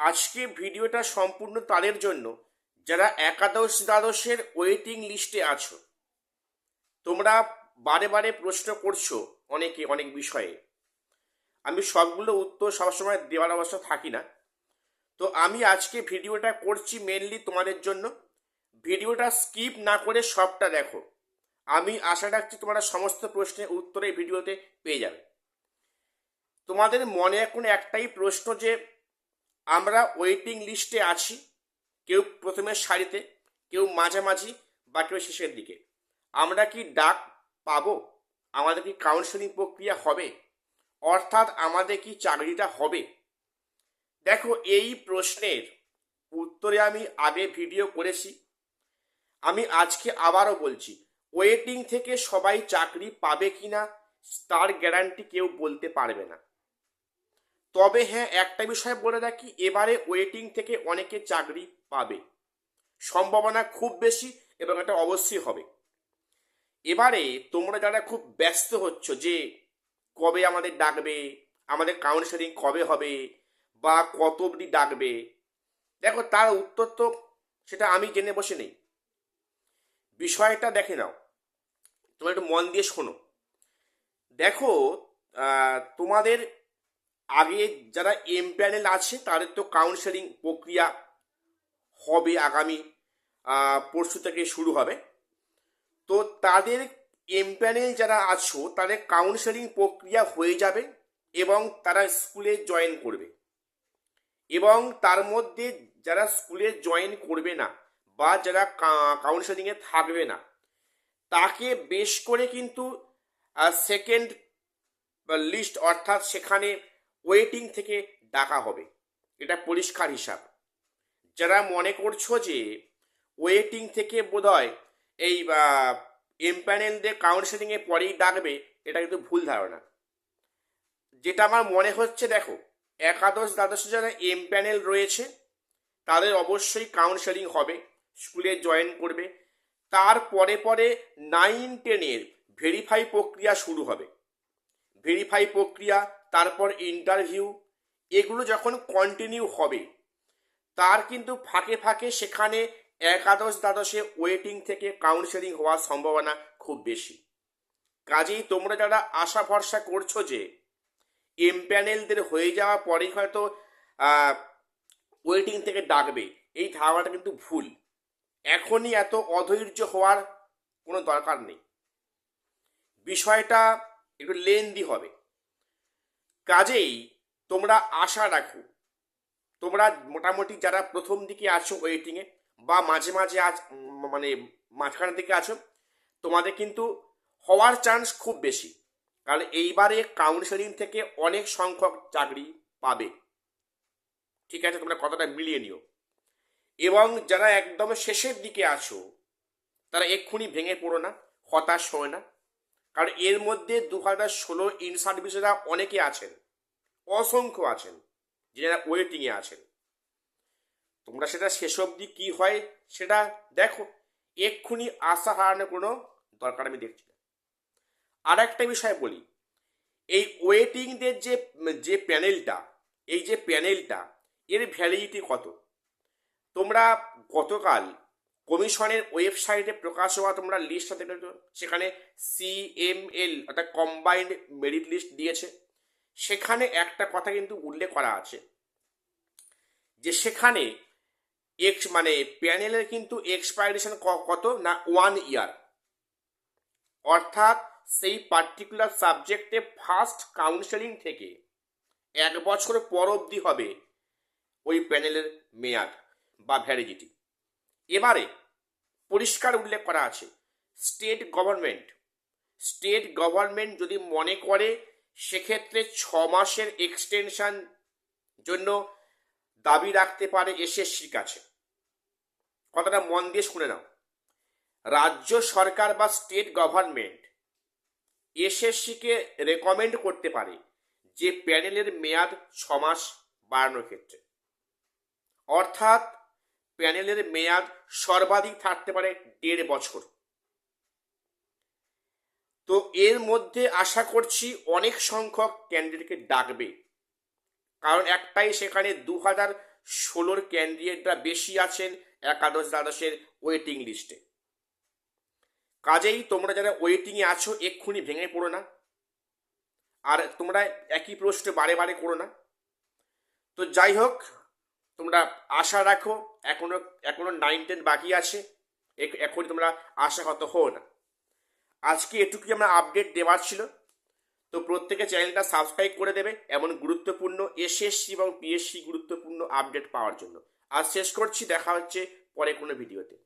আজকে ভিডিওটা সম্পূর্ণ তাদের জন্য যারা একাদশ দ্বাদশের ওয়েটিং লিস্টে আছো। তোমরা বারে বারে প্রশ্ন করছো অনেকে অনেক বিষয়ে। আমি সবগুলো উত্তর সবসময় দেওয়ার অবস্থা থাকি না। তো আমি আজকে ভিডিওটা করছি মেনলি তোমাদের জন্য। ভিডিওটা স্কিপ না করে সবটা দেখো। আমি আশা রাখছি তোমরা সমস্ত প্রশ্নের উত্তর এই ভিডিওতে পেয়ে যাবে। তোমাদের মনে এখন একটাই প্রশ্ন যে আমরা ওয়েটিং লিস্টে আছি, কেউ প্রথমের সারিতে, কেউ মাঝামাঝি, বা কেউ শেষের দিকে। আমরা কি ডাক পাবো? আমাদের কি কাউন্সেলিং প্রক্রিয়া হবে? অর্থাৎ আমাদের কি চাকরিটা হবে? দেখো, এই প্রশ্নের উত্তরে আমি আগে ভিডিও করেছি। আমি আজকে আবারও বলছি, ওয়েটিং থেকে সবাই চাকরি পাবে কিনা তার গ্যারান্টি কেউ বলতে পারবে না। তবে হ্যাঁ, একটা বিষয় বলে রাখি, এবারে ওয়েটিং থেকে অনেকে চাকরি পাবে, সম্ভাবনা খুব বেশি, এবং এটা অবশ্যই হবে। এবারে তোমরা যারা খুব ব্যস্ত হচ্ছ যে কবে আমাদের ডাকবে, আমাদের কাউন্সেলিং কবে হবে, বা কত অবধি ডাকবে, দেখো তার উত্তর তো সেটা আমি জেনে বসে নেই। বিষয়টা দেখে নাও, তোমরা একটু মন দিয়ে শোনো। দেখো, তোমাদের আগে যারা এমপ্যানেল আছে তাদের তো কাউন্সেলিং প্রক্রিয়া হবে, আগামী পরশু থেকে শুরু হবে। তো তাদের এমপ্যানেল যারা আছো তাদের কাউন্সেলিং প্রক্রিয়া হয়ে যাবে এবং তারা স্কুলে জয়েন করবে। এবং তার মধ্যে যারা স্কুলে জয়েন করবে না বা যারা কাউন্সেলিংয়ে থাকবে না, তাকে বেশ করে কিন্তু সেকেন্ড লিস্ট, অর্থাৎ সেখানে ওয়েটিং থেকে ডাকা হবে। এটা পরিষ্কার হিসাব। যারা মনে করছো যে ওয়েটিং থেকে বোধহয় এই এমপ্যানেলদের কাউন্সেলিংয়ে পরেই ডাকবে, এটা কিন্তু ভুল ধারণা। যেটা আমার মনে হচ্ছে, দেখো, একাদশ দ্বাদশে যারা এমপ্যানেল রয়েছে তাদের অবশ্যই কাউন্সেলিং হবে, স্কুলে জয়েন করবে। তার পরে পরে 9-10-এর ভেরিফাই প্রক্রিয়া শুরু হবে। ভেরিফাই প্রক্রিয়া, তারপর ইন্টারভিউ, এগুলো যখন কন্টিনিউ হবে, তার কিন্তু ফাঁকে ফাঁকে সেখানে একাদশ দ্বাদশে ওয়েটিং থেকে কাউন্সেলিং হওয়ার সম্ভাবনা খুব বেশি। কাজেই তোমরা যারা আশা ভরসা করছো যে এমপ্যানেলদের হয়ে যাওয়া পরেই হয়তো ওয়েটিং থেকে ডাকবে, এই ধারণাটা কিন্তু ভুল। এখনই এত অধৈর্য হওয়ার কোনো দরকার নেই। বিষয়টা একটু লেন্দি হবে। কাজেই তোমরা আশা রাখো, তোমরা মোটামুটি যারা প্রথম দিকে আছো ওয়েটিংয়ে, বা মাঝে মাঝে মানে মাঝখানের দিকে আছো, তোমাদের কিন্তু হওয়ার চান্স খুব বেশি। কারণ এইবারে কাউন্সেলিং থেকে অনেক সংখ্যক চাকরি পাবে। ঠিক আছে, তোমরা কথাটা মিলিয়ে নিও। এবং যারা একদম শেষের দিকে আছো, তারা এক্ষুনি ভেঙে পড়ো না, হতাশ হয় না। কারণ এর মধ্যে 2016 ইন সার্ভিসেরা অনেকে আছেন, অসংখ্য আছেন, যারা ওয়েটিংয়ে আছেন। তোমরা সেটা শেষ অবধি কী হয় সেটা দেখো। এক্ষুনি আশা হারানোর কোনো দরকার আমি দেখছি না। আর একটা বিষয় বলি, এই ওয়েটিংদের যে যে প্যানেলটা, এই যে প্যানেলটা, এর ভ্যালিডিটি কত? তোমরা গতকাল কমিশনের ওয়েবসাইটে প্রকাশ হওয়া তোমরা লিস্টটা দেখেছো, সেখানে CML অর্থাৎ কম্বাইন্ড মেরিট লিস্ট দিয়েছে। সেখানে একটা কথা কিন্তু উল্লেখ করা আছে যে সেখানে মানে প্যানেলের কিন্তু এক্সপাইরেশন কত না 1 ইয়ার। অর্থাৎ সেই পার্টিকুলার সাবজেক্টে ফার্স্ট কাউন্সেলিং থেকে 1 বছর পর অবধি হবে ওই প্যানেলের মেয়াদ বা ভ্যালিডিটি। এবারে পরিষ্কার উল্লেখ করা আছে, স্টেট গভর্নমেন্ট যদি মনে করে সেক্ষেত্রে 6 মাসের এক্সটেনশন জন্য দাবি রাখতে পারে এসএসসির কাছে। কথাটা মন দিয়ে শুনে নাও। রাজ্য সরকার বা স্টেট গভর্নমেন্ট এসএসসিকে রেকমেন্ড করতে পারে যে প্যানেলের মেয়াদ 6 মাস বাড়ানোর ক্ষেত্রে। অর্থাৎ প্যানেলের মেয়াদ সর্বাধিক থাকতে পারে 1.5 বছর। তো এর মধ্যে আশা করছি অনেক সংখ্যক ক্যান্ডিডেটকে ডাকবে, কারণ একটাই সেখানে 16 ক্যান্ডিডেটরা বেশি আছেন একাদশ দ্বাদশের ওয়েটিং লিস্টে। কাজেই তোমরা যারা ওয়েটিংয়ে আছো এক্ষুনি ভেঙে পড়ো না, আর তোমরা একই প্রশ্ন বারে বারে করো না। তো যাই হোক, তোমরা আশা রাখো, এখনো 9-10 বাকি আছে, এখন তোমরা আশাহত হও না। আজকে এটুকুই আমরা আপডেট দেওয়ার ছিল। তো প্রত্যেকে চ্যানেলটা সাবস্ক্রাইব করে দেবে এমন গুরুত্বপূর্ণ এসএসসি এবং পিএসসি গুরুত্বপূর্ণ আপডেট পাওয়ার জন্য। আর শেষ করছি, দেখা হচ্ছে পরে কোনো ভিডিওতে।